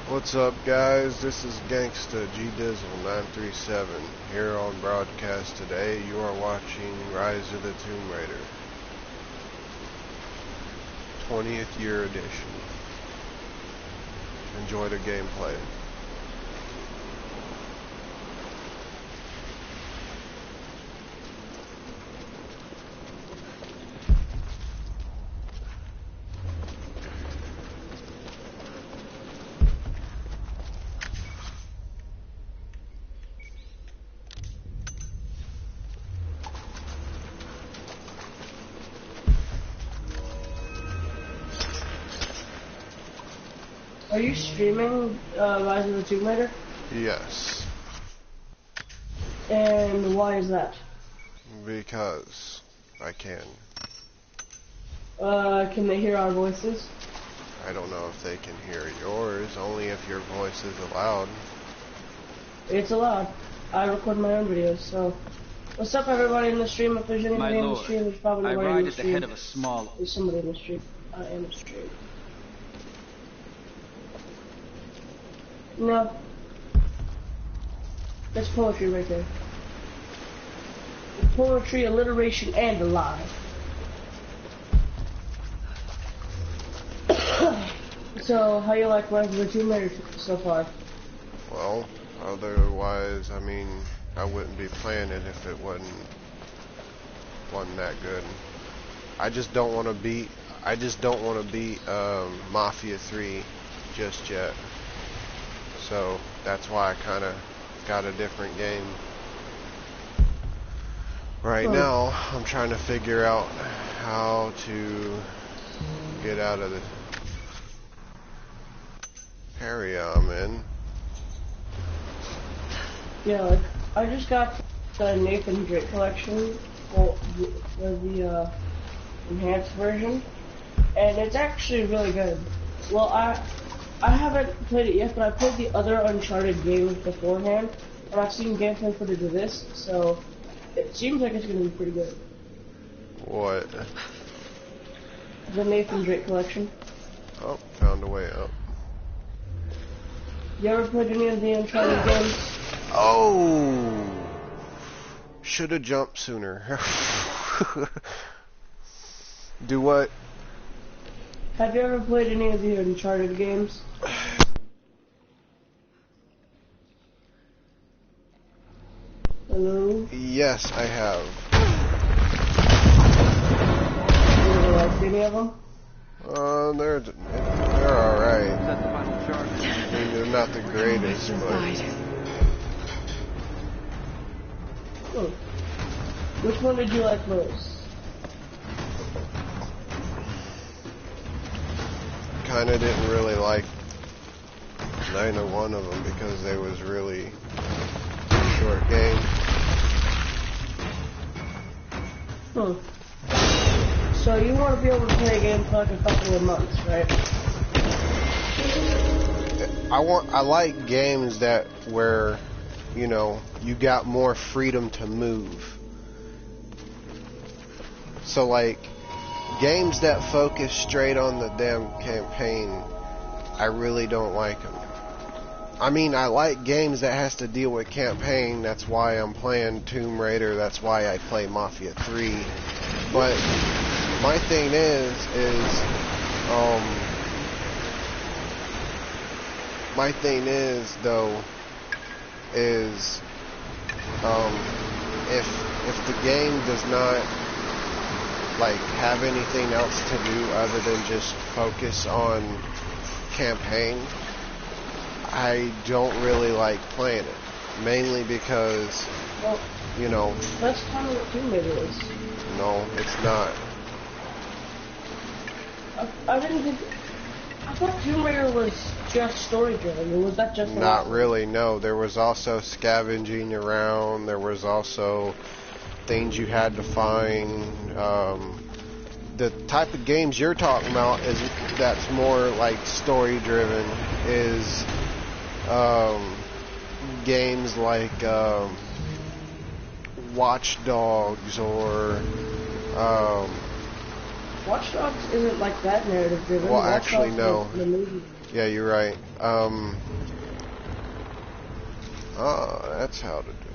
What's up, guys? This is GangstaGDIzel937 here on broadcast today. You are watching Rise of the Tomb Raider 20th year edition. Enjoy the gameplay. Are you streaming Rise of the Tomb Raider? Yes. And why is that? Because I can. Can they hear our voices? I don't know if they can hear yours, only if your voice is allowed. It's allowed. I record my own videos, so... What's up, everybody in the stream? If there's anybody in the stream, there's probably nobody in the stream. Of a small... There's somebody in the stream. I am a stream. No. That's poetry right there. Poetry, alliteration, and alive. So, how you like Rise of the Tomb Raider so far? Well, otherwise, I mean, I wouldn't be playing it if it wasn't that good. I just don't want to beat Mafia 3 just yet. So that's why I kind of got a different game. Right now, I'm trying to figure out how to get out of the area I'm in. Yeah, like, I just got the Nathan Drake collection for the enhanced version, and it's actually really good. Well, I haven't played it yet, but I played the other Uncharted games beforehand, and I've seen gameplay footage of this, so it seems like it's going to be pretty good. What? The Nathan Drake collection. Oh, found a way up. You ever played any of the Uncharted games? Oh! Should have jumped sooner. Do what? Have you ever played any of the Uncharted games? Hello? Yes, I have. You ever liked any of them? They're alright. I mean, they're not the greatest, but... Which one did you like most? Kinda didn't really like neither one of them because they was really short game. So you want to be able to play a game for like a couple of months, right? I like games that where, you know, you got more freedom to move. So like games that focus straight on the damn campaign, I really don't like them. I mean, I like games that has to deal with campaign. That's why I'm playing Tomb Raider. That's why I play Mafia 3. But my thing is if the game does not like have anything else to do other than just focus on campaign, I don't really like playing it, mainly because, well, you know, that's kind of what Tomb Raider is. No, it's not. I thought Tomb Raider was just story driven, or was that just not really? No, there was also scavenging around, there was also things you had to find. The type of games you're talking about that's more like story driven is games like Watch Dogs or Watch Dogs isn't like that narrative driven. well, actually no. Yeah, you're right. Oh, that's how to do it.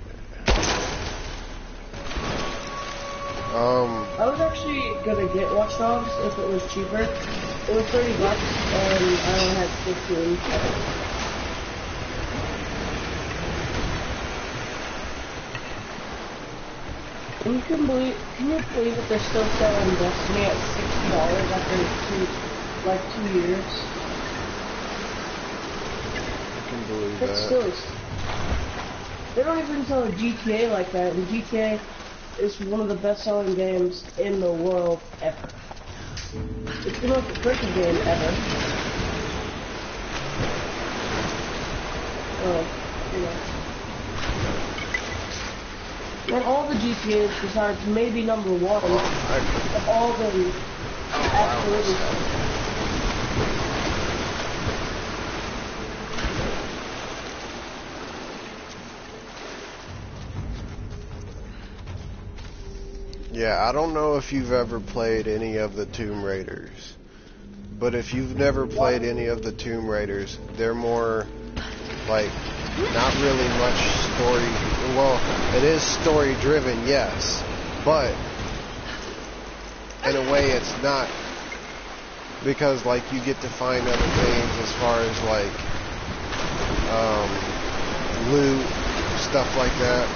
I was actually gonna get Watch Dogs if it was cheaper. It was $30 and I only had 15. And can you believe that they're still selling Destiny at $60 after 2 years? I can believe That's that. still, they don't even sell a GTA like that, and GTA is one of the best-selling games in the world ever. It's the most addictive game ever. You know. And all the GTAs, besides maybe number 1, have all been absolutely. Yeah, I don't know if you've ever played any of the Tomb Raiders, but if you've never played any of the Tomb Raiders, they're more like not really much story. Well, it is story driven, yes, but in a way it's not, because like you get to find other things as far as like loot, stuff like that.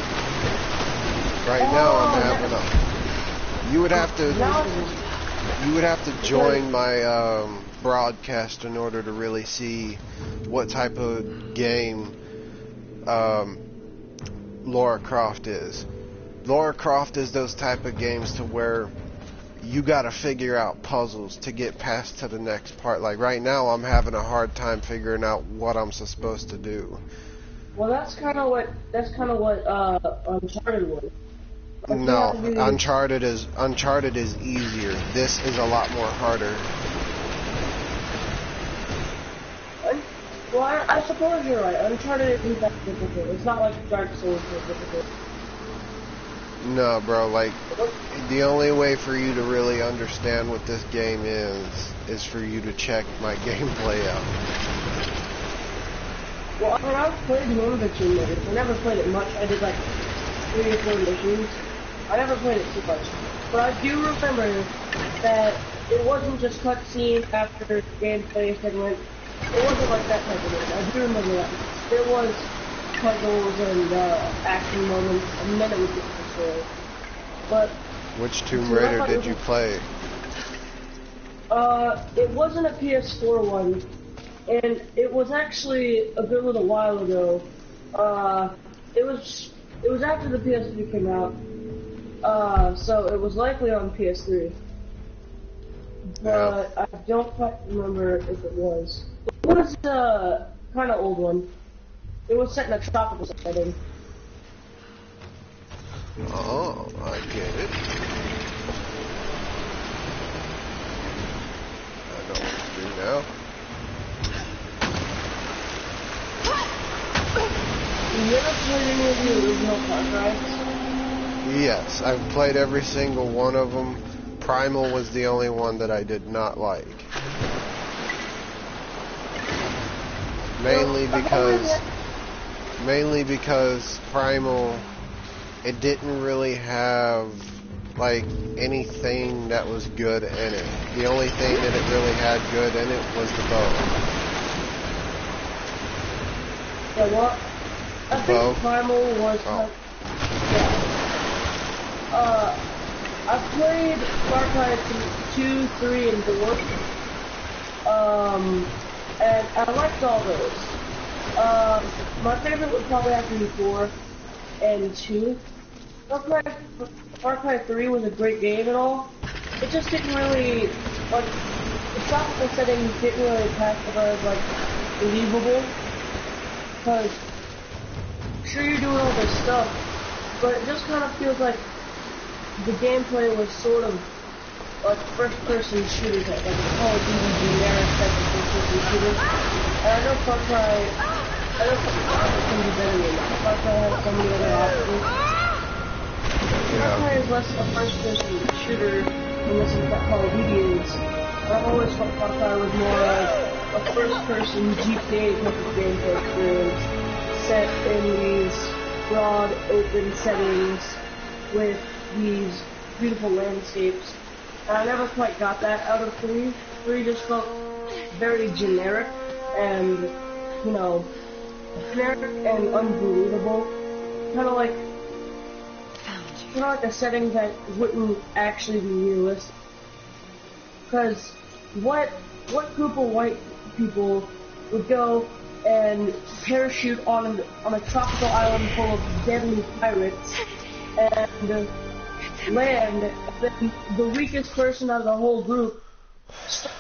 Right now I'm having a. You would have to join my broadcast in order to really see what type of game Lara Croft is. Lara Croft is those type of games to where you gotta figure out puzzles to get past to the next part. Like right now I'm having a hard time figuring out what I'm supposed to do. Well, that's kind of what Uncharted was. No, Uncharted is easier. This is a lot more harder. Well, I suppose you're right. Uncharted isn't that difficult. It's not like Dark Souls is difficult. No, bro, like, the only way for you to really understand what this game is for you to check my gameplay out. Well, when I played one of the Tomb Raiders, I never played it much. I did like 3 or 4 missions. I never played it too much. But I do remember that it wasn't just cutscene after gameplay segment. It wasn't like that type of game. I do remember that. There was puzzles and action moments, and then it would get to the story. But which Tomb Raider did you play? It wasn't a PS4 one, and it was actually a good little while ago. It was after the PS3 came out. So it was likely on PS3. But I don't quite remember if it was. It was a kind of old one. It was set in a tropical setting. Oh, I get it. I know what to do now. You ever played any of the original Far Cry's? Yes, I've played every single one of them. Primal was the only one that I did not like. Mainly because Primal, it didn't really have like anything that was good in it. The only thing that it really had good in it was the bow. Yeah, what? I think Primal was I played Far Cry 2, 3, and 4. And I liked all those. My favorite would probably have to be 4 and 2. Far Cry 3 was a great game and all. It just didn't really, like, the tropical settings didn't really pass as, like, believable. Because, sure you're doing all this stuff, but it just kind of feels like the gameplay was sort of like first-person shooters, like a Call of Duty generic type of first-person shooter. And I know Far Cry can be better than that. Far Cry has so many other options. Far Cry is less a first-person shooter than this is what Call of Duty is. I've always thought Far Cry was more like a first-person GTA type of gameplay experience set in these broad, open settings with these beautiful landscapes. And I never quite got that out of 3. 3 just felt very generic and, you know, generic and unbelievable. Kind of like a setting that wouldn't actually be realistic. Because what group of white people would go and parachute on a tropical island full of deadly pirates and land, and then the weakest person out of the whole group starts